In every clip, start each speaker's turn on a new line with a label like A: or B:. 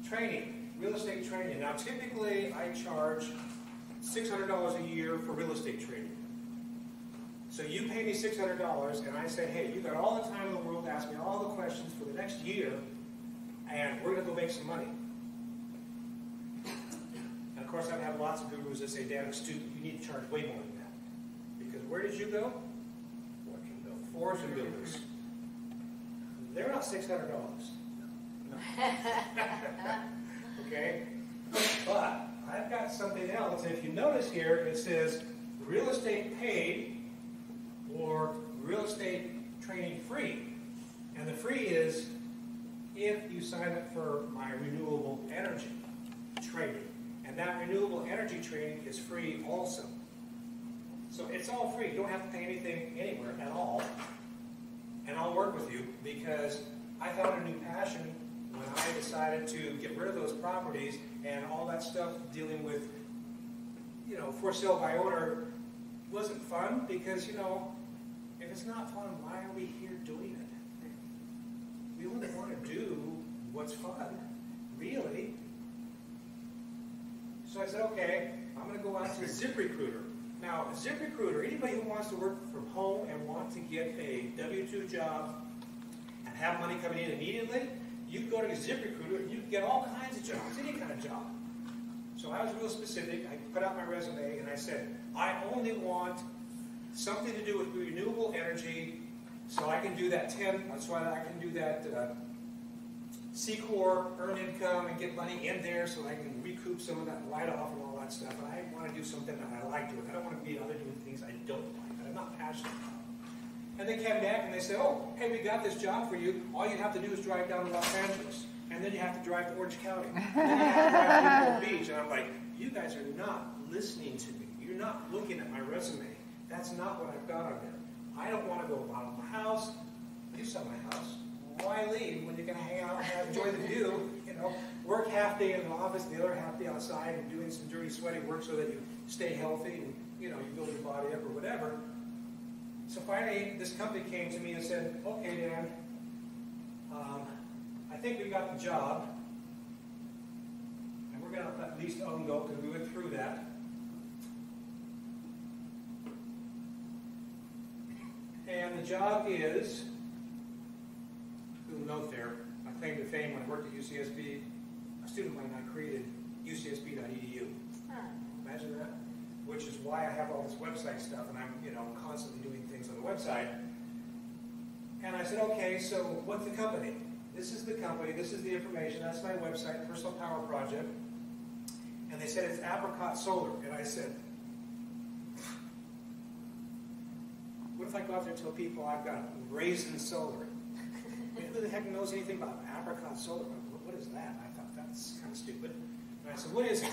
A: Training, real estate training. Now typically I charge $600 a year for real estate training. So you pay me $600 and I say, hey, you got all the time in the world to ask me all the questions for the next year and we're going to go make some money. And of course I've had lots of gurus that say, Dan, it's stupid, you need to charge way more than that. Because where did you go? Fortune builders. They're not $600. No. Okay? But I've got something else. If you notice here, it says real estate paid or real estate training free. And the free is if you sign up for my renewable energy training. And that renewable energy training is free also. So it's all free. You don't have to pay anything anywhere at all. And I'll work with you because I found a new passion when I decided to get rid of those properties and all that stuff dealing with, you know, for sale by owner wasn't fun because, you know, if it's not fun, why are we here doing it? We only want to do what's fun, really. So I said, okay, I'm going to go out to ZipRecruiter. Now, ZipRecruiter, anybody who wants to work from home and want to get a W-2 job and have money coming in immediately, you can go to ZipRecruiter and you can get all kinds of jobs, any kind of job. So I was real specific. I put out my resume and I said, I only want something to do with renewable energy so I can do that C-Corp, earn income, and get money in there so I can recoup some of that write-off and all that stuff. And I want to do something that I like doing. I don't want to be out there doing things I don't like, that I'm not passionate about. And they came back and they said, oh, hey, we got this job for you. All you have to do is drive down to Los Angeles. And then you have to drive to Orange County. And then you have to drive to Newport Beach. And I'm like, you guys are not listening to me. You're not looking at my resume. That's not what I've got on there. I don't want to go out of my house. You saw my house. Why leave when you're going to hang out and enjoy the view? You know, work half day in the office, the other half day outside, and doing some dirty, sweaty work so that you stay healthy and you know you build your body up or whatever. So finally, this company came to me and said, "Okay, Dan, I think we got the job, and we're going to at least own go because we went through that." And the job is. Little note there, my claim to fame when I worked at UCSB, a student of mine and I created ucsb.edu. Imagine that? Which is why I have all this website stuff and I'm, you know, constantly doing things on the website. And I said, okay, so what's the company? This is the company, this is the information, that's my website, Personal Power Project. And they said it's Apricot Solar. And I said, what if I go out there and tell people I've got Raisin Solar? Who the heck knows anything about Apricot Solar? What is that? I thought that's kind of stupid. And I said, what is it?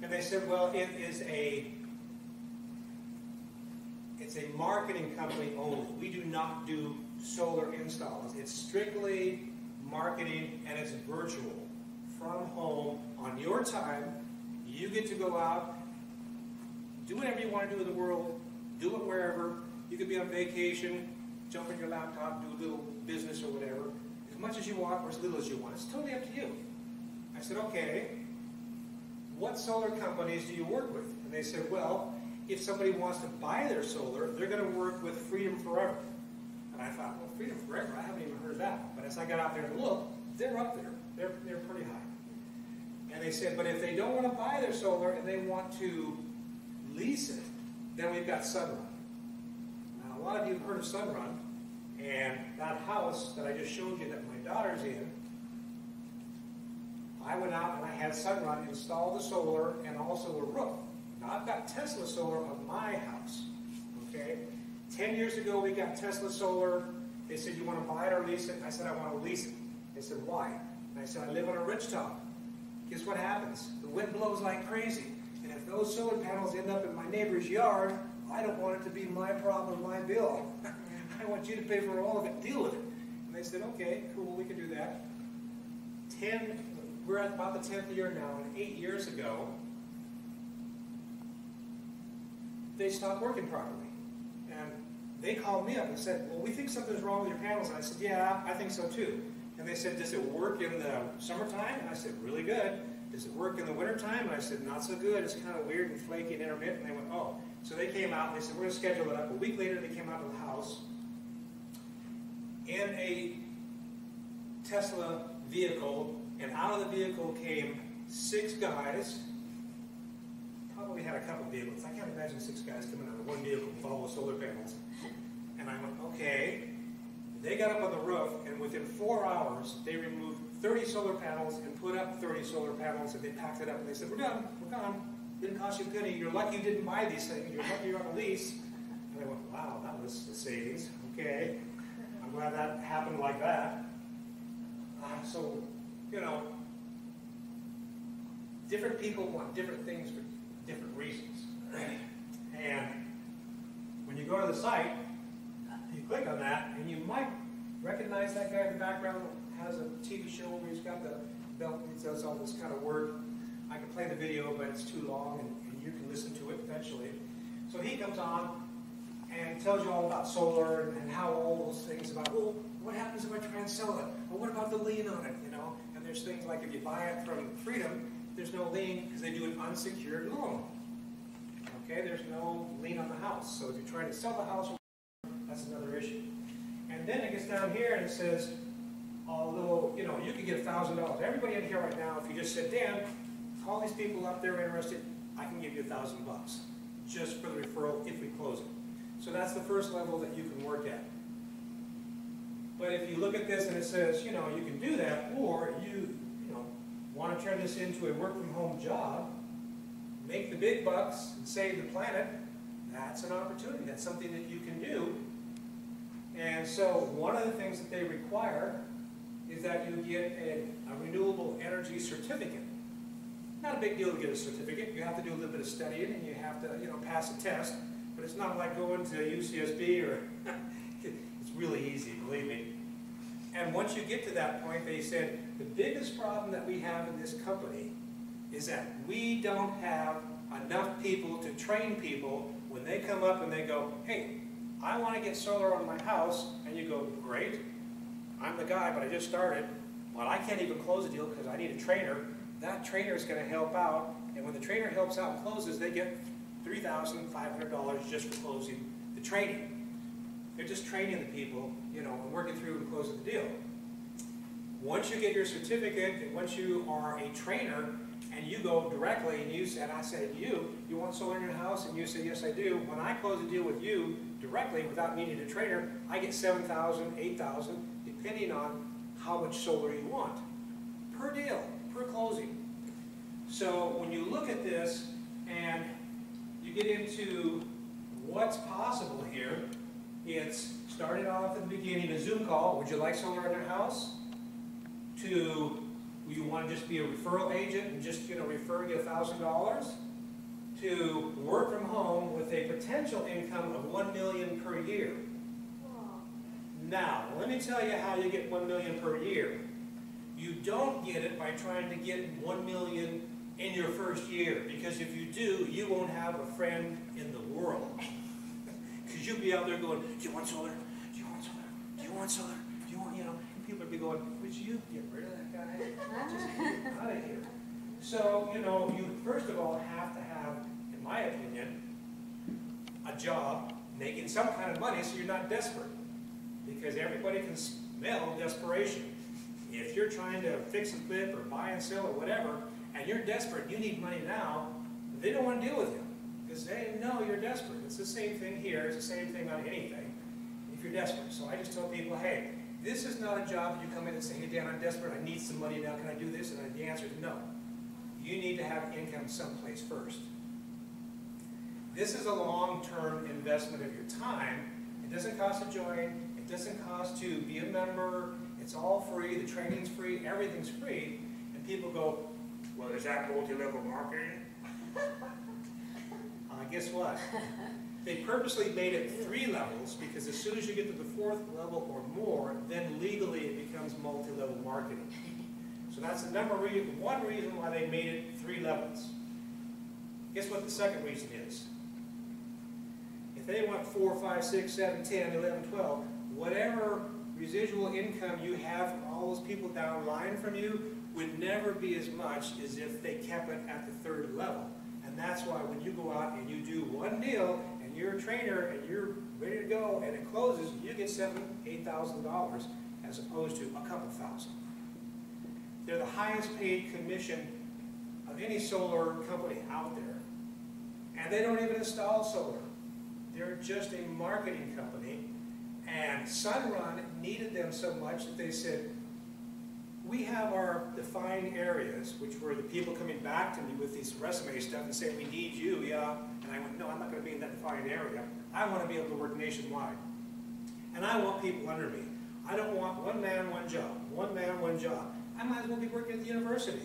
A: And they said, well, it's a marketing company only. We do not do solar installs. It's strictly marketing and it's virtual. From home, on your time, you get to go out, do whatever you want to do in the world, do it wherever. You could be on vacation, jump on your laptop, do a little business or whatever, as much as you want or as little as you want. It's totally up to you. I said, okay, what solar companies do you work with? And they said, well, if somebody wants to buy their solar, they're going to work with Freedom Forever. And I thought, well, Freedom Forever, I haven't even heard of that. But as I got out there and looked, they're up there. They're pretty high. And they said, but if they don't want to buy their solar and they want to lease it, then we've got Sunrun. Now, a lot of you have heard of Sunrun. And that house that I just showed you that my daughter's in, I went out and I had Sunrun install the solar and also a roof. Now I've got Tesla solar on my house, okay? 10 years ago we got Tesla solar. They said, you want to buy it or lease it? I said, I want to lease it. They said, why? And I said, I live on a ridge top. Guess what happens? The wind blows like crazy. And if those solar panels end up in my neighbor's yard, I don't want it to be my problem, my bill. I want you to pay for all of it, deal with it. And they said, okay, cool, we can do that. We're at about the 10th year now, and 8 years ago, they stopped working properly. And they called me up and said, well, we think something's wrong with your panels. And I said, yeah, I think so too. And they said, does it work in the summertime? And I said, really good. Does it work in the wintertime? And I said, not so good. It's kind of weird and flaky and intermittent. And they went, oh. So they came out and they said, we're going to schedule it up. A week later, they came out of the house in a Tesla vehicle, and out of the vehicle came 6 guys. Probably had a couple vehicles. I can't imagine 6 guys coming out of one vehicle with all the solar panels. And I went, okay. They got up on the roof, and within 4 hours, they removed 30 solar panels and put up 30 solar panels, and they packed it up, and they said, we're done, we're gone. Didn't cost you a penny. You're lucky you didn't buy these things. You're lucky you're on a lease. And I went, wow, that was a savings. Okay. I'm glad that happened like that. So, you know, different people want different things for different reasons. And when you go to the site, you click on that, and you might recognize that guy in the background has a TV show where he's got the belt and he does all this kind of work. I can play the video, but it's too long, and you can listen to it eventually. So he comes on and tells you all about solar and how all those things about, well, what happens if I try and sell it? Well, what about the lien on it, you know? And there's things like if you buy it from Freedom, there's no lien because they do an unsecured loan. Okay, there's no lien on the house. So if you're trying to sell the house, that's another issue. And then it gets down here and it says, although, you know, you could get $1,000. Everybody in here right now, if you just said, Dan, call these people up, they're interested, I can give you $1,000 just for the referral if we close it. So that's the first level that you can work at. But if you look at this and it says, you know, you can do that, or you know, want to turn this into a work-from-home job, make the big bucks and save the planet, that's an opportunity. That's something that you can do. And so one of the things that they require is that you get a renewable energy certificate. Not a big deal to get a certificate. You have to do a little bit of studying and you have to, you know, pass a test. But it's not like going to UCSB or it's really easy, believe me. And once you get to that point, they said the biggest problem that we have in this company is that we don't have enough people to train people when they come up and they go, hey, I want to get solar on my house. And you go, great, I'm the guy, but I just started. Well, I can't even close a deal because I need a trainer. That trainer is going to help out. And when the trainer helps out and closes, they get $3,500 just for closing the training. They're just training the people, you know, and working through and closing the deal. Once you get your certificate, and once you are a trainer, and you go directly, and you said, I said, you want solar in your house? And you said, yes, I do. When I close a deal with you directly, without needing a trainer, I get $7,000, $8,000, depending on how much solar you want, per deal, per closing. So when you look at this, and you get into what's possible here, it's starting off at the beginning, a Zoom call, would you like solar in your house? To, you want to just be a referral agent and just, you know, refer you $1,000? To work from home with a potential income of $1 million per year. Now, let me tell you how you get $1 million per year. You don't get it by trying to get $1 million in your first year, because if you do, you won't have a friend in the world. Because you'll be out there going, do you want solar? Do you want solar? Do you want solar? Do you want, you know, and people will be going, would you get rid of that guy? Just get him out of here. So, you know, you first of all have to have, in my opinion, a job making some kind of money so you're not desperate. Because everybody can smell desperation. If you're trying to fix and flip or buy and sell or whatever, and you're desperate, you need money now, they don't want to deal with you. Because they know you're desperate. It's the same thing here. It's the same thing on anything if you're desperate. So I just tell people, hey, this is not a job that you come in and say, hey, Dan, I'm desperate. I need some money now. Can I do this? And the answer is no. You need to have income someplace first. This is a long-term investment of your time. It doesn't cost to join. It doesn't cost to be a member. It's all free. The training's free. Everything's free. And people go, well, is that multi-level marketing? Guess what? They purposely made it 3 levels because as soon as you get to the 4th level or more, then legally it becomes multi-level marketing. So that's the one reason why they made it 3 levels. Guess what the second reason is? If they want 4, 5, 6, 7, 10, 11, 12, whatever residual income you have from all those people down line from you would never be as much as if they kept it at the third level. And that's why when you go out and you do one deal and you're a trainer and you're ready to go and it closes, you get $7,000, $8,000 as opposed to a couple thousand. They're the highest paid commission of any solar company out there. And they don't even install solar. They're just a marketing company. And Sunrun needed them so much that they said, we have our defined areas, which were the people coming back to me with these resume stuff and saying, we need you, yeah. And I went, no, I'm not going to be in that defined area. I want to be able to work nationwide. And I want people under me. I don't want one man, one job. One man, one job. I might as well be working at the university.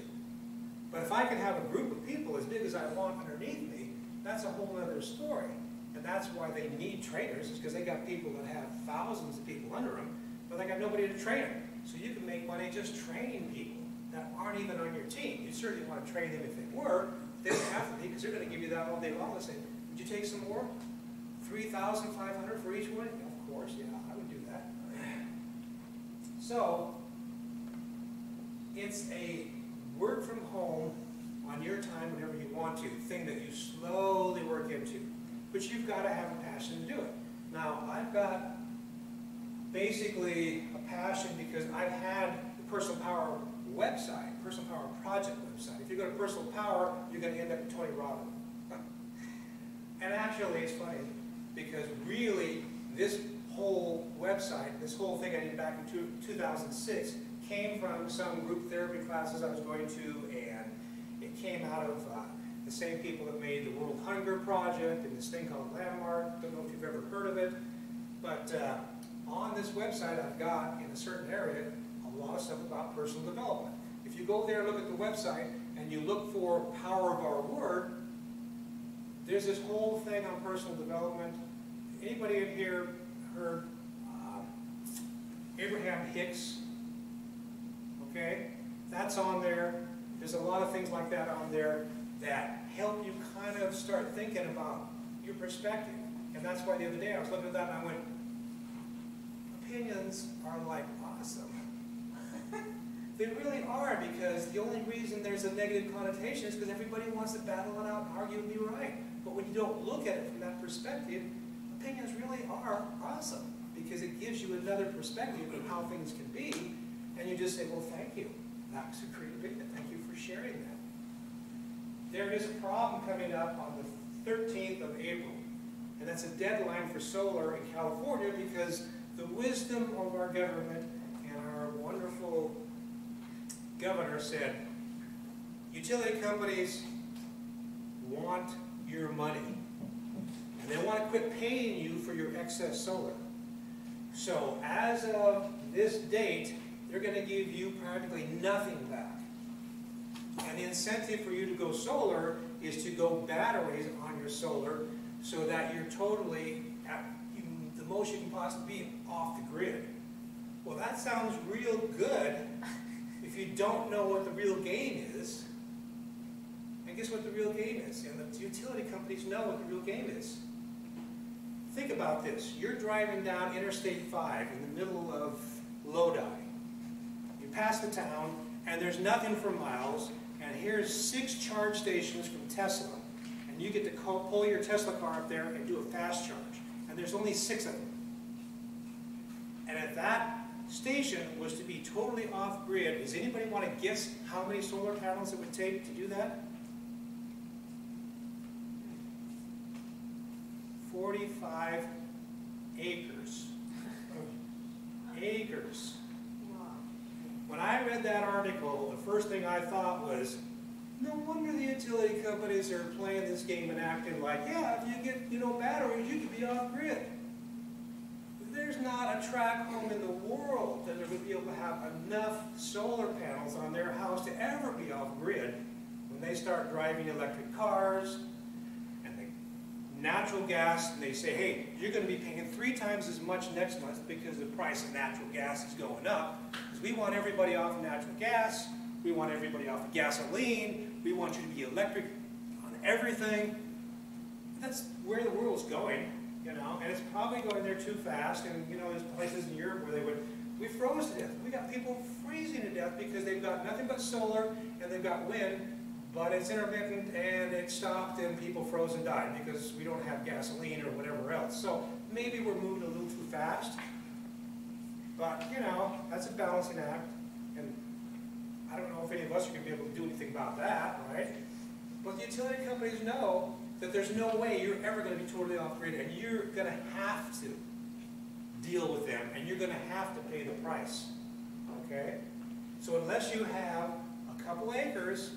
A: But if I can have a group of people as big as I want underneath me, that's a whole other story. And that's why they need trainers, is because they got people that have thousands of people under them, but they got nobody to train them. So you can make money just training people that aren't even on your team. You certainly want to train them if they were. They don't have to be, because they're going to give you that all day long. They say, would you take some more? $3,500 for each one? Of course, yeah, I would do that. So, it's a work from home on your time whenever you want to, thing that you slowly work into. But you've got to have a passion to do it. Now, I've got basically a passion because I've had the Personal Power website, Personal Power project website. If you go to Personal Power, you're going to end up with Tony Robbins. And actually, it's funny because really, this whole website, this whole thing I did back in 2006, came from some group therapy classes I was going to, and it came out of the same people that made the World Hunger Project and this thing called Landmark. Don't know if you've ever heard of it, but on this website I've got, in a certain area, a lot of stuff about personal development. If you go there and look at the website and you look for Power of Our Word, there's this whole thing on personal development. Anybody in here heard Abraham Hicks? Okay, that's on there. There's a lot of things like that on there that help you kind of start thinking about your perspective. And that's why the other day I was looking at that and I went, opinions are like awesome. They really are, because the only reason there's a negative connotation is because everybody wants to battle it out and argue and be right. But when you don't look at it from that perspective, opinions really are awesome, because it gives you another perspective of how things can be, and you just say, well, thank you. That's a great opinion. Thank you for sharing that. There is a problem coming up on the 13th of April, and that's a deadline for solar in California, because the wisdom of our government and our wonderful governor said, utility companies want your money, and they want to quit paying you for your excess solar. So as of this date, they're going to give you practically nothing back. And the incentive for you to go solar is to go batteries on your solar so that you're totally, at the most you can possibly be, off the grid. Well, that sounds real good if you don't know what the real game is. And guess what the real game is? And the utility companies know what the real game is. Think about this. You're driving down Interstate 5 in the middle of Lodi. You pass the town, and there's nothing for miles, and here's 6 charge stations from Tesla. And you get to pull your Tesla car up there and do a fast charge. And there's only 6 of them. And if that station was to be totally off-grid, does anybody want to guess how many solar panels it would take to do that? 45 acres. Acres. When I read that article, the first thing I thought was, no wonder the utility companies are playing this game and acting like, yeah, if you get, batteries, you could be off-grid. There's not a tract home in the world that would be able to have enough solar panels on their house to ever be off-grid when they start driving electric cars and the natural gas, and they say, hey, you're going to be paying 3 times as much next month because the price of natural gas is going up. Because we want everybody off of natural gas, we want everybody off of gasoline, we want you to be electric on everything. That's where the world's going. And it's probably going there too fast. And there's places in Europe where they would We froze to death. We got people freezing to death because they've got nothing but solar and they've got wind, but it's intermittent and it stopped and people froze and died because we don't have gasoline or whatever else. So maybe we're moving a little too fast, but you know, that's a balancing act. And I don't know if any of us are going to be able to do anything about that, right? But the utility companies know that there's no way you're ever going to be totally off-grid, and you're going to have to deal with them, and you're going to have to pay the price, okay? So unless you have a couple acres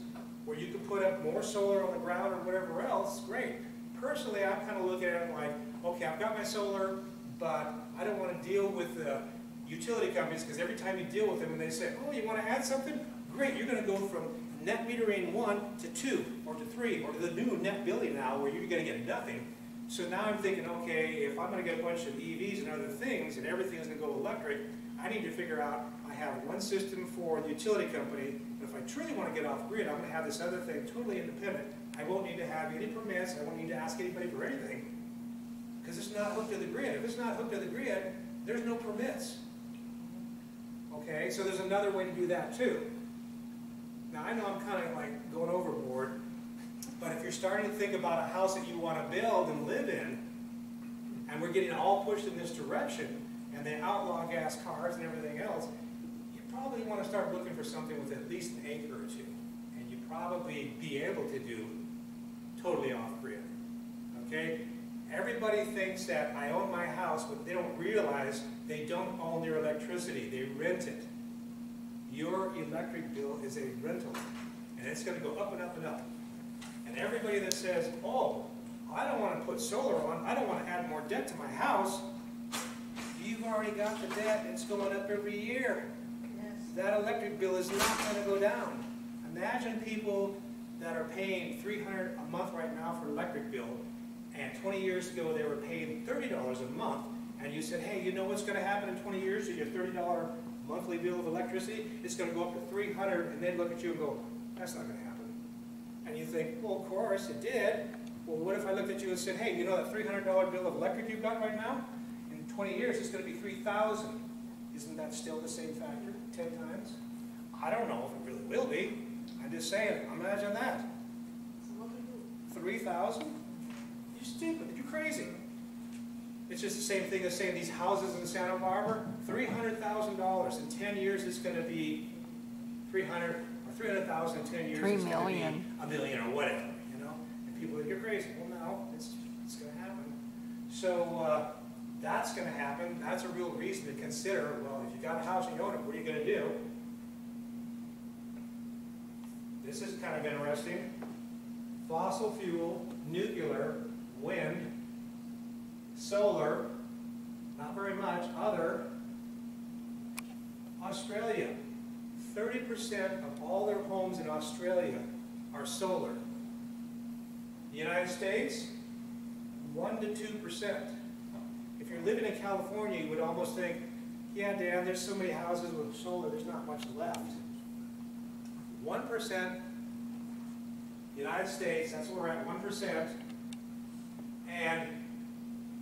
A: where you can put up more solar on the ground or whatever else, great. Personally, I'm kind of looking at it like, okay, I've got my solar, but I don't want to deal with the utility companies, because every time you deal with them and they say, oh, you want to add something? Great, you're going to go from net metering 1 to 2 or to 3 or to the new net billing now where you're going to get nothing. So now I'm thinking, okay, if I'm going to get a bunch of EVs and other things and everything is going to go electric, I need to figure out, I have one system for the utility company, and if I truly want to get off grid, I'm going to have this other thing totally independent. I won't need to have any permits, I won't need to ask anybody for anything, because it's not hooked to the grid. If it's not hooked to the grid, there's no permits. Okay, so there's another way to do that too. Now I know I'm kind of like going overboard, but if you're starting to think about a house that you want to build and live in, and we're getting all pushed in this direction, and they outlaw gas cars and everything else, you probably want to start looking for something with at least an acre or two, and you probably be able to do totally off-grid. Okay? Everybody thinks that I own my house, but they don't realize they don't own their electricity. They rent it. Your electric bill is a rental, and it's going to go up and up and up. And everybody that says, oh, I don't want to put solar on, I don't want to add more debt to my house, you've already got the debt. It's going up every year. Yes. That electric bill is not going to go down. Imagine people that are paying $300 a month right now for electric bill, and 20 years ago they were paying $30 a month, and you said, hey, you know what's going to happen in 20 years to your $30 monthly bill of electricity? It's going to go up to $300, and they'd look at you and go, that's not going to happen. And you think, well, of course it did. Well, what if I looked at you and said, hey, you know that $300 bill of electric you've got right now? In 20 years, it's going to be $3,000. Isn't that still the same factor 10 times? I don't know if it really will be. I'm just saying, imagine that. 3,000? You're stupid. You're crazy. It's just the same thing as saying these houses in Santa Barbara, $300,000. In 10 years, it's going to be 300, or 300,000 in 10 years.
B: 3
A: it's
B: million.
A: $1 million or whatever, you know? And people think you're crazy. Well, no, it's going to happen. So that's going to happen. That's a real reason to consider, well, if you got a house and you own it, what are you going to do? This is kind of interesting. Fossil fuel, nuclear, wind, solar, not very much, other. Australia, 30% of all their homes in Australia are solar. The United States, 1 to 2%. If you're living in California, you would almost think, yeah, Dan, there's so many houses with solar, there's not much left. 1%, United States, that's where we're at, 1%. And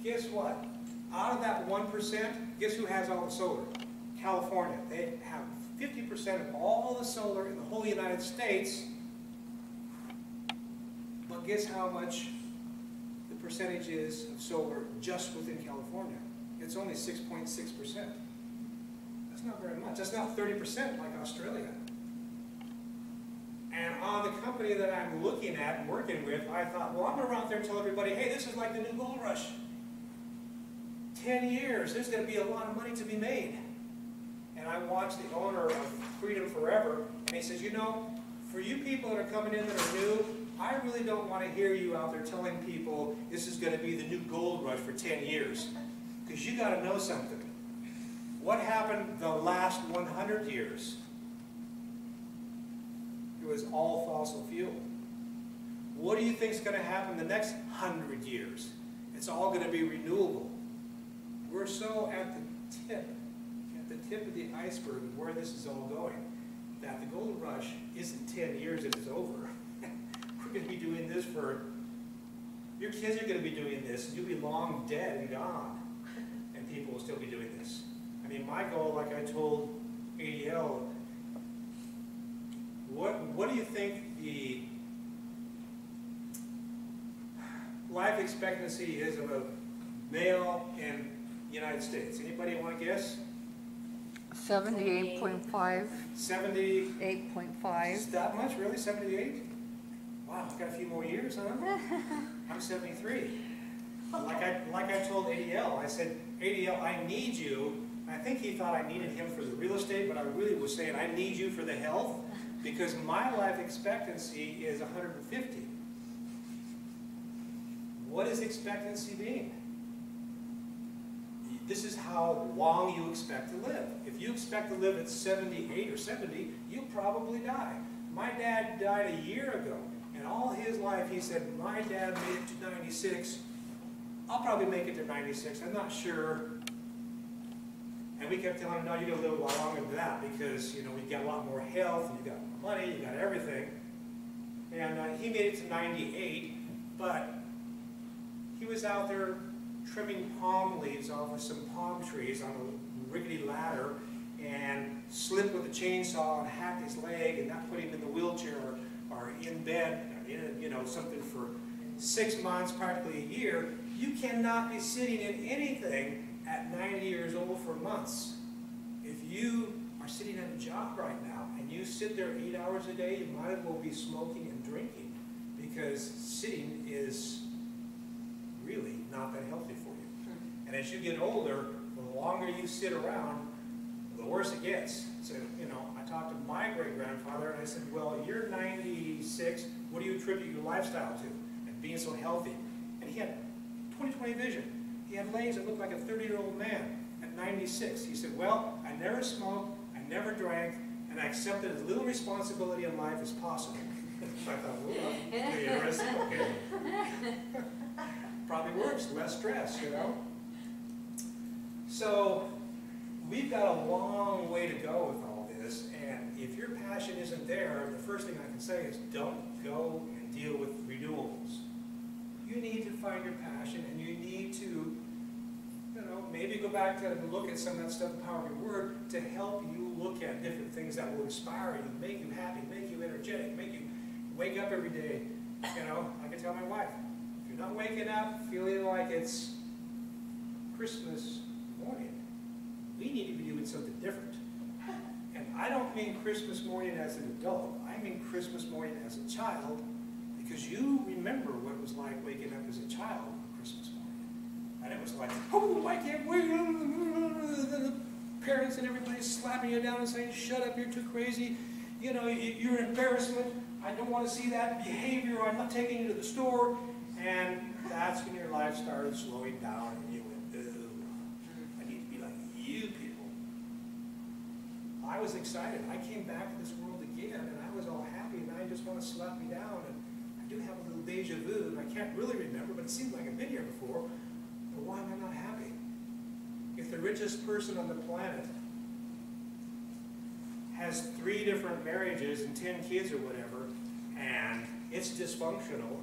A: guess what? Out of that 1%, guess who has all the solar? California. They have 50% of all the solar in the whole United States. But guess how much the percentage is of solar just within California? It's only 6.6%. That's not very much. That's not 30% like Australia. And on the company that I'm looking at and working with, I thought, well, I'm going to run out there and tell everybody, hey, this is like the new gold rush. 10 years, there's going to be a lot of money to be made. And I watched the owner of Freedom Forever, and he says, you know, for you people that are coming in that are new, I really don't want to hear you out there telling people this is going to be the new gold rush for 10 years. Because you got to know something. What happened the last 100 years? It was all fossil fuel. What do you think is going to happen the next 100 years? It's all going to be renewable. We're so at the tip of the iceberg of where this is all going, that the gold rush isn't 10 years and it's over. We're going to be doing this for, your kids are going to be doing this, and you'll be long dead and gone, and people will still be doing this. I mean, my goal, like I told ADL, what do you think the life expectancy is of a male in the United States? Anybody want to guess?
B: 78.5.
A: 70.
B: 8.5.
A: Is that much, really? 78? Wow, I've got a few more years, huh? I'm 73. Like I told ADL, I said, ADL, I need you. And I think he thought I needed him for the real estate, but I really was saying I need you for the health, because my life expectancy is 150. What is expectancy mean? This is how long you expect to live. If you expect to live at 78 or 70, you'll probably die. My dad died a year ago, and all his life he said, my dad made it to 96. I'll probably make it to 96. I'm not sure. And we kept telling him, no, you're going to live a lot longer than that, because you got a lot more health, and you got more money, you got everything. And he made it to 98, but he was out there trimming palm leaves off of some palm trees on a rickety ladder, and slipped with a chainsaw and hacked his leg, and that put him in the wheelchair or in bed, something for 6 months, practically a year. You cannot be sitting in anything at 90 years old for months. If you are sitting at a job right now and you sit there 8 hours a day, you might as well be smoking and drinking, because sitting is really not that healthy for you. And as you get older, the longer you sit around, the worse it gets. So, I talked to my great-grandfather and I said, well, you're 96, what do you attribute your lifestyle to and being so healthy? And he had 20/20 vision. He had legs that looked like a 30-year-old man at 96. He said, well, I never smoked, I never drank, and I accepted as little responsibility in life as possible. I thought, well, interesting, okay. Probably works, less stress, So, we've got a long way to go with all this, and if your passion isn't there, the first thing I can say is don't go and deal with renewables. You need to find your passion, and you need to, maybe go back to look at some of that stuff, the power of your word, to help you look at different things that will inspire you, make you happy, make you energetic, make you wake up every day. I can tell my wife, if you're not waking up feeling like it's Christmas morning, we need to be doing something different. And I don't mean Christmas morning as an adult, I mean Christmas morning as a child, because you remember what it was like waking up as a child on Christmas morning. And it was like, oh, I can't wait. The parents and everybody slapping you down and saying, shut up, you're too crazy. You're an embarrassment. I don't want to see that behavior. I'm not taking you to the store. And that's when your life started slowing down and you went, ooh, I need to be like you people. I was excited. I came back to this world again, and I was all happy, and I just want to slap me down. And I do have a little deja vu, and I can't really remember, but it seems like I've been here before. But why am I not happy? If the richest person on the planet has 3 different marriages and 10 kids or whatever, and it's dysfunctional,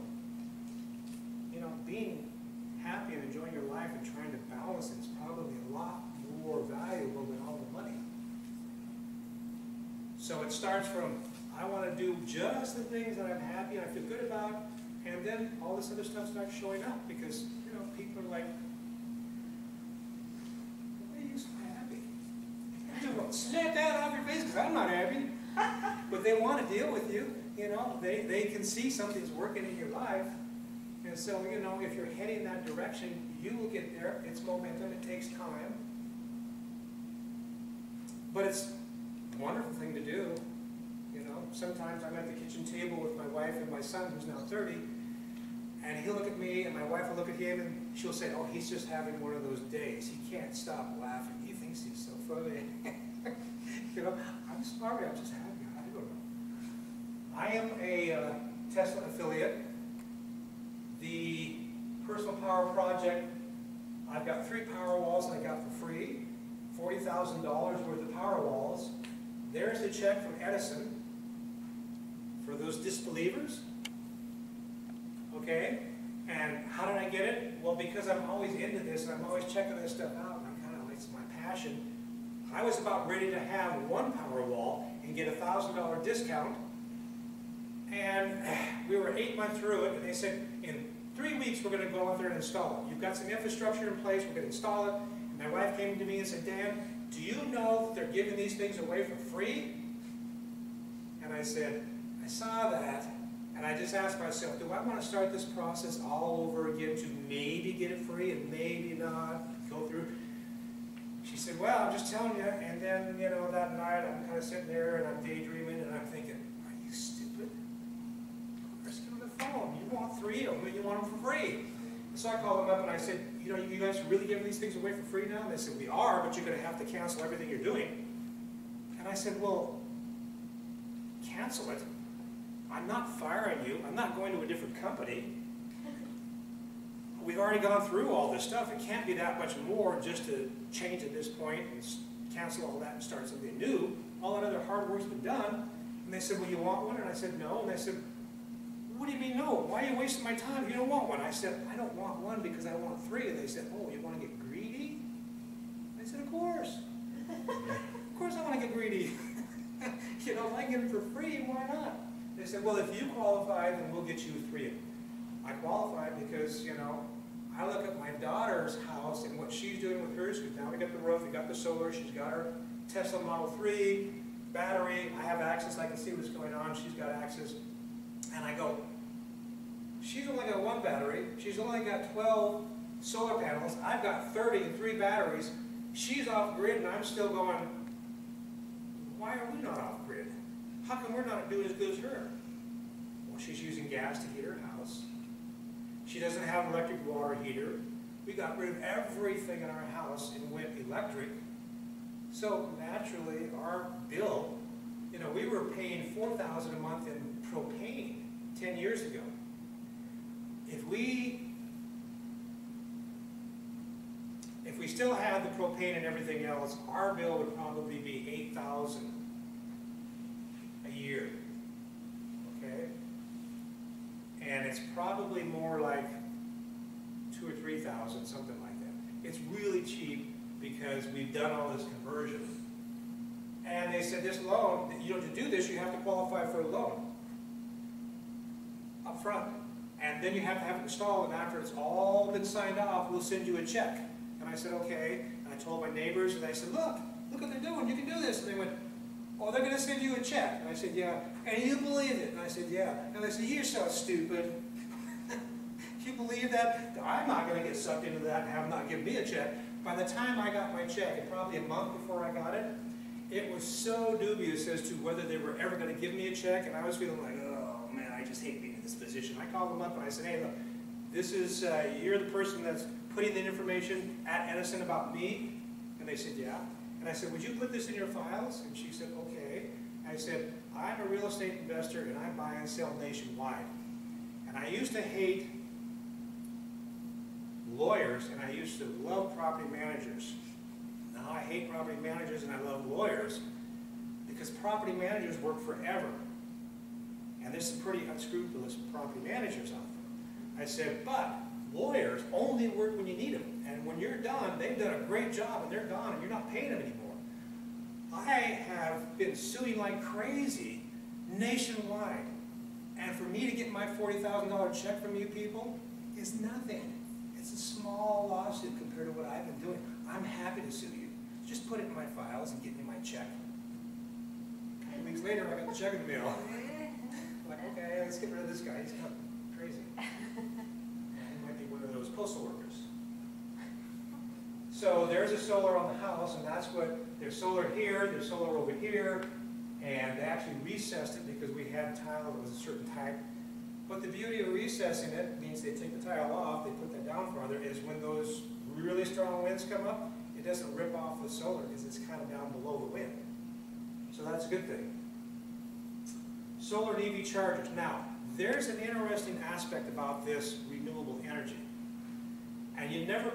A: being happy and enjoying your life and trying to balance it is probably a lot more valuable than all the money. So it starts from, I want to do just the things that I'm happy and I feel good about, and then all this other stuff starts showing up, because people are like, why are you so happy? Well, snap that off your face, because I'm not happy. But they want to deal with you. They can see something's working in your life. And so, if you're heading that direction, you will get there. It's momentum. It takes time. But it's a wonderful thing to do. Sometimes I'm at the kitchen table with my wife and my son, who's now 30, and he'll look at me, and my wife will look at him, and she'll say, oh, he's just having one of those days. He can't stop laughing. He thinks he's so funny. I'm sorry, I'm just happy. I don't know. I am a Tesla affiliate. The Personal Power Project, I've got 3 power walls I got for free, $40,000 worth of power walls. There's the check from Edison for those disbelievers. Okay? And how did I get it? Well, because I'm always into this and I'm always checking this stuff out, and it's my passion. I was about ready to have one Powerwall and get a $1,000 discount. And we were 8 months through it, and they said, in 3 weeks we're going to go out there and install it. You've got some infrastructure in place, we're going to install it. And my wife came to me and said, Dan, do you know that they're giving these things away for free? And I said, I saw that, and I just asked myself, do I want to start this process all over again to maybe get it free and maybe not go through? She said, well, I'm just telling you. And then, you know, that night I'm kind of sitting there and I'm daydreaming and I'm thinking, are you stupid? Just give them the phone. You want 3 of them and you want them for free. And so I called them up and I said, you know, you guys are really giving these things away for free now? And they said, we are, but you're going to have to cancel everything you're doing. And I said, well, cancel it? I'm not firing you. I'm not going to a different company. We've already gone through all this stuff. It can't be that much more just to change at this point and cancel all that and start something new. All that other hard work's been done. And they said, well, you want one? And I said, no. And they said, what do you mean no? Why are you wasting my time if you don't want one? I said, I don't want one because I want 3. And they said, oh, you want to get greedy? I said, of course. Of course I want to get greedy. You know, if I can get them for free, why not? They said, well, if you qualify, then we'll get you 3 of them. I qualified because, you know, I look at my daughter's house and what she's doing with hers, because now we got the roof, we got the solar, she's got her Tesla Model 3, battery, I have access, I can see what's going on, she's got access. And I go, she's only got 1 battery, she's only got 12 solar panels, I've got 30 and 3 batteries, she's off grid and I'm still going, why are we not off grid? How come we're not doing as good as her? Well, she's using gas to heat her house. She doesn't have an electric water heater. We got rid of everything in our house and went electric. So naturally, our bill, you know, we were paying $4,000 a month in propane 10 years ago. If we still had the propane and everything else, our bill would probably be $8,000 a year. Okay? And it's probably more like $2,000 or $3,000, something like that. It's really cheap because we've done all this conversion. And they said this loan, you know, to do this, you have to qualify for a loan up front. And then you have to have it installed, and after it's all been signed off, we'll send you a check. And I said, okay. And I told my neighbors, and I said, look what they're doing, you can do this. And they went, oh, they're going to send you a check. And I said, yeah. And you believe it? And I said, yeah. And they said, you're so stupid. You believe that? I'm not going to get sucked into that and have them not give me a check. By the time I got my check, and probably a month before I got it, it was so dubious as to whether they were ever going to give me a check. And I was feeling like, oh, man, I just hate being in this position. I called them up and I said, hey, look, this is, you're the person that's putting the information at Edison about me? And they said, yeah. And I said, would you put this in your files? And she said, okay. I said, I'm a real estate investor and I buy and sell nationwide. And I used to hate lawyers and I used to love property managers. Now I hate property managers and I love lawyers because property managers work forever. And there's some pretty unscrupulous property managers out there. I said, but lawyers only work when you need them. And when you're done, they've done a great job and they're gone and you're not paying them anymore. I have been suing like crazy nationwide. And for me to get my $40,000 check from you people is nothing. It's a small lawsuit compared to what I've been doing. I'm happy to sue you. Just put it in my files and get me my check. A couple weeks later, I got the check in the mail. I'm like, okay, let's get rid of this guy. He's kind of crazy. He might be one of those postal workers. So there's a solar on the house, and that's what, there's solar here, there's solar over here, and they actually recessed it because we had tile that was a certain type. But the beauty of recessing it means they take the tile off, they put that down farther, is when those really strong winds come up, it doesn't rip off the solar because it's kind of down below the wind. So that's a good thing. Solar and EV chargers. Now, there's an interesting aspect about this renewable energy. And you never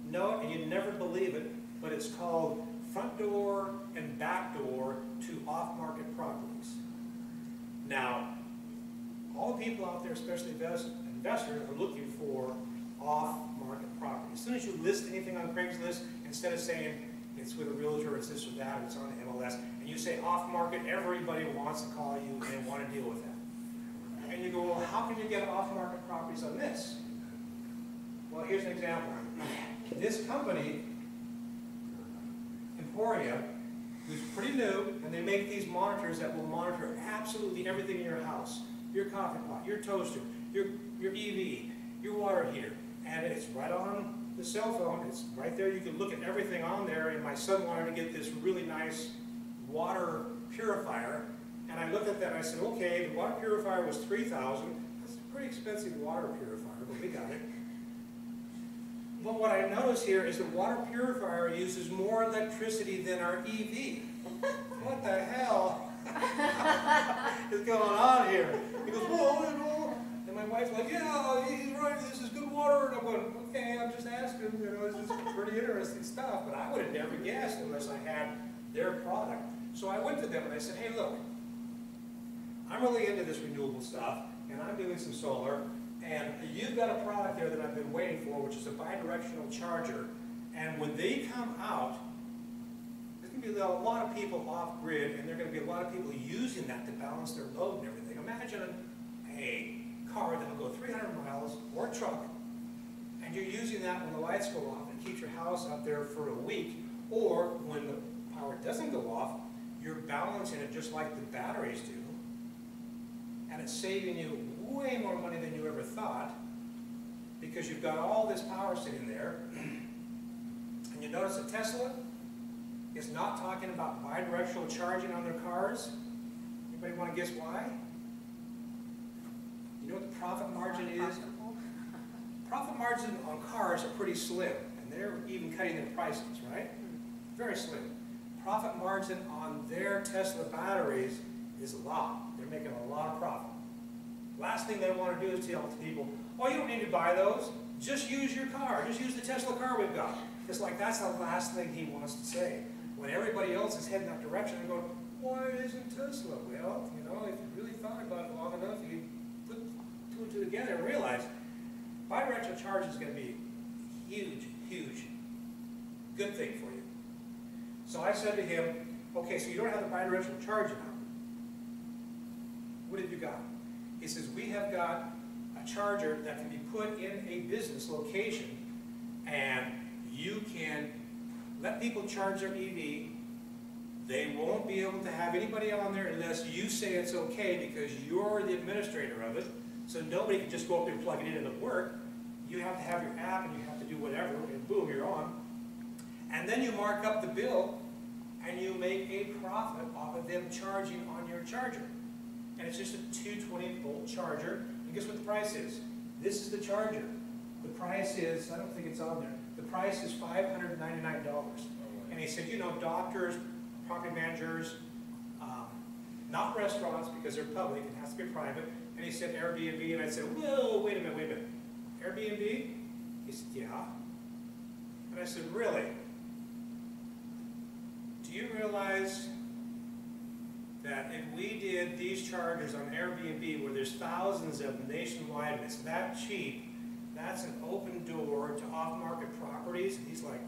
A: know it and you never believe it, but it's called front door and back door to off-market properties. Now, all the people out there, especially investors, are looking for off-market property. As soon as you list anything on Craigslist, instead of saying, it's with a realtor, it's this or that, it's on the MLS, and you say off-market, everybody wants to call you and they want to deal with that. And you go, well, how can you get off-market properties on this? Well, here's an example. This company, Emporia, who's pretty new, and they make these monitors that will monitor absolutely everything in your house. Your coffee pot, your toaster, your EV, your water heater. And it's right on the cell phone. It's right there. You can look at everything on there. And my son wanted to get this really nice water purifier. And I looked at that and I said, okay, the water purifier was $3,000. That's a pretty expensive water purifier, but we got it. But what I noticed here is the water purifier uses more electricity than our EV. What the hell is going on here? He goes, well, you know. And my wife's like, yeah, he's right, this is good water. And I'm going, okay, I'm just asking, you know, this is pretty interesting stuff. But I would have never guessed unless I had their product. So I went to them and I said, hey, look, I'm really into this renewable stuff, and I'm doing some solar. And you've got a product there that I've been waiting for, which is a bidirectional charger. And when they come out, there's going to be a lot of people off-grid, and there are going to be a lot of people using that to balance their load and everything. Imagine a car that will go 300 miles, or a truck, and you're using that when the lights go off and keeps your house up there for a week, or when the power doesn't go off, you're balancing it just like the batteries do, and it's saving you way more money than you ever thought, because you've got all this power sitting there. And you notice that Tesla is not talking about bidirectional charging on their cars. Anybody want to guess why? You know what the profit margin is? Profit margin on cars are pretty slim, and they're even cutting their prices, right? Very slim. Profit margin on their Tesla batteries is a lot. They're making a lot of profit. Last thing they want to do is tell people, oh, you don't need to buy those. Just use your car. Just use the Tesla car we've got. It's like that's the last thing he wants to say. When everybody else is heading that direction, they're going, why isn't Tesla? Well, you know, if you really thought about it long enough, you put two and two together and realize bidirectional charge is going to be a huge, huge good thing for you. So I said to him, okay, so you don't have the bidirectional charge now. What have you got? He says, we have got a charger that can be put in a business location, and you can let people charge their EV. They won't be able to have anybody on there unless you say it's okay, because you're the administrator of it. So nobody can just go up there and plug it in and it'll work. You have to have your app and you have to do whatever, and boom, you're on. And then you mark up the bill and you make a profit off of them charging on your charger. And it's just a 220-volt charger. And guess what the price is? This is the charger. The price is, I don't think it's on there, the price is $599. And he said, you know, doctors, property managers, not restaurants because they're public, it has to be private. And he said Airbnb, and I said, whoa, wait a minute. Airbnb? He said, yeah. And I said, really? Do you realize that if we did these chargers on Airbnb, where there's thousands of them nationwide, and it's that cheap, that's an open door to off-market properties? And he's like,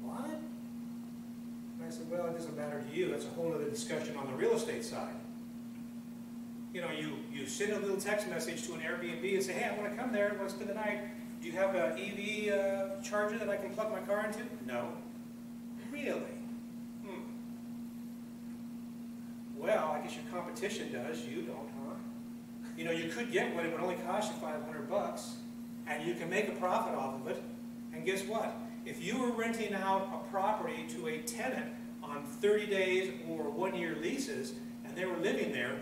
A: what? And I said, well, it doesn't matter to you. That's a whole other discussion on the real estate side. You know, you send a little text message to an Airbnb and say, hey, I want to come there, I want to spend the night. Do you have an EV charger that I can plug my car into? No. Really? Well, I guess your competition does. You don't, huh? You know, you could get one. It would only cost you $500, and you can make a profit off of it. And guess what? If you were renting out a property to a tenant on 30 days or 1-year leases, and they were living there,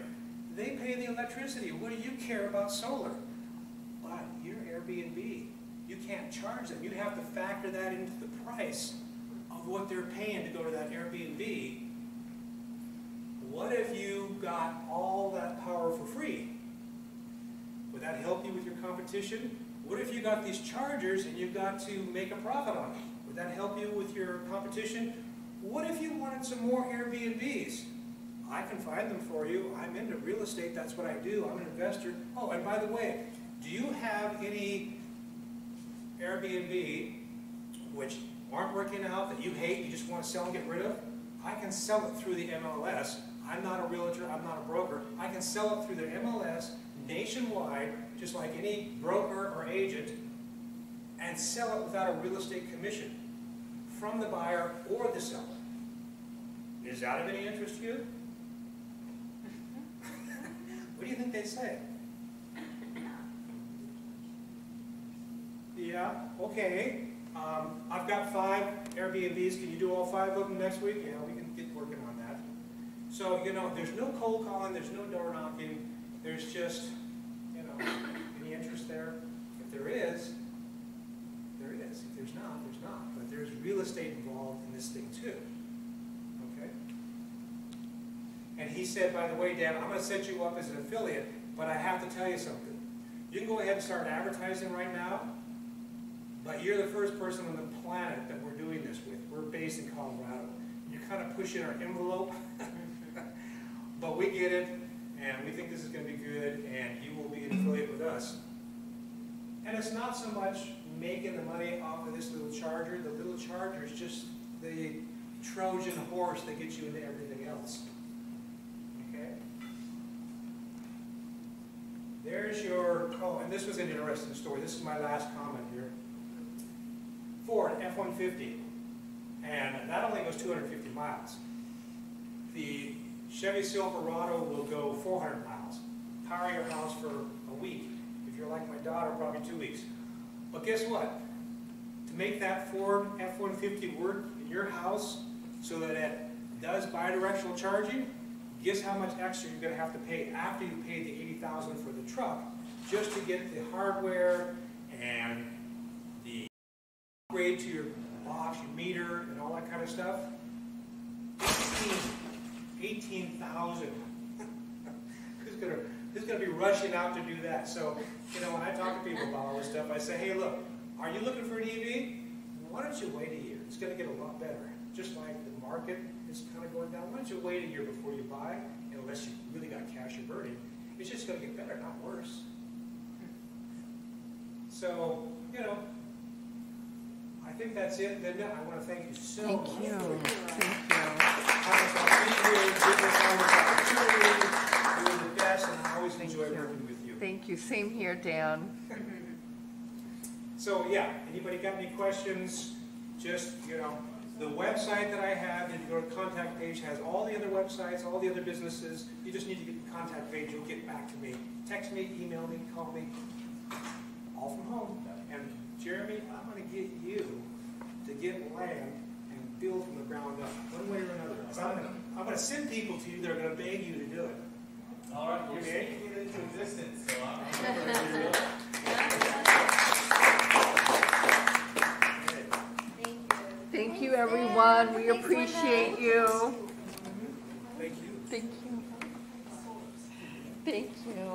A: they pay the electricity. What do you care about solar? But you're Airbnb. You can't charge them. You have to factor that into the price of what they're paying to go to that Airbnb. What if you got all that power for free? Would that help you with your competition? What if you got these chargers and you got to make a profit on them? Would that help you with your competition? What if you wanted some more Airbnbs? I can find them for you. I'm into real estate. That's what I do. I'm an investor. Oh, and by the way, do you have any Airbnb, which aren't working out, that you hate, you just want to sell and get rid of, I can sell it through the MLS. I'm not a realtor, I'm not a broker. I can sell it through the MLS nationwide, just like any broker or agent, and sell it without a real estate commission from the buyer or the seller. Is that of any interest to you? What do you think they say? Yeah, okay. I've got 5 Airbnbs. Can you do all 5 of them next week? Yeah, we can get working on that. So, you know, there's no cold calling, there's no door knocking. There's just, you know, any interest there? If there is, there is. If there's not, there's not. But there's real estate involved in this thing too. Okay? And he said, by the way, Dan, I'm going to set you up as an affiliate, but I have to tell you something. You can go ahead and start advertising right now, but you're the first person on the planet that we're doing this with. We're based in Colorado. You're kind of pushing our envelope, but we get it, and we think this is going to be good, and you will be an affiliate with us. And it's not so much making the money off of this little charger. The little charger is just the Trojan horse that gets you into everything else. Okay? There's your, oh, and this was an interesting story. This is my last comment here. Ford F-150, and that only goes 250 miles. The Chevy Silverado will go 400 miles. Power your house for a week. If you're like my daughter, probably 2 weeks. But guess what? To make that Ford F-150 work in your house so that it does bidirectional charging, guess how much extra you're going to have to pay after you pay the $80,000 for the truck just to get the hardware and the upgrade to your box, your meter, and all that kind of stuff? $18,000. Who's going to be rushing out to do that? So, you know, when I talk to people about all this stuff, I say, hey, look, are you looking for an EV? Why don't you wait a year? It's going to get a lot better. Just like the market is kind of going down. Why don't you wait a year before you buy? And unless you really got cash you're burning, it's just going to get better, not worse. So, you know, I think that's it. Then I want to thank you so much.
B: Thank you.
A: You're the best, and I always enjoy working with you.
B: Thank you. Same here, Dan.
A: So yeah, anybody got any questions? Just, you know, the website that I have, if you go to the contact page, has all the other websites, all the other businesses. You just need to get the contact page. You'll get back to me. Text me, email me, call me. All from home. And Jeremy, I'm going to get you to get land and build from the ground up, one way or another. So I'm going to send people to you that are going to beg you to do it.
C: All right, we're speaking it into existence, so I'm
B: Thank you, everyone. We appreciate you.
A: Thank you.
B: Thank you. Thank you.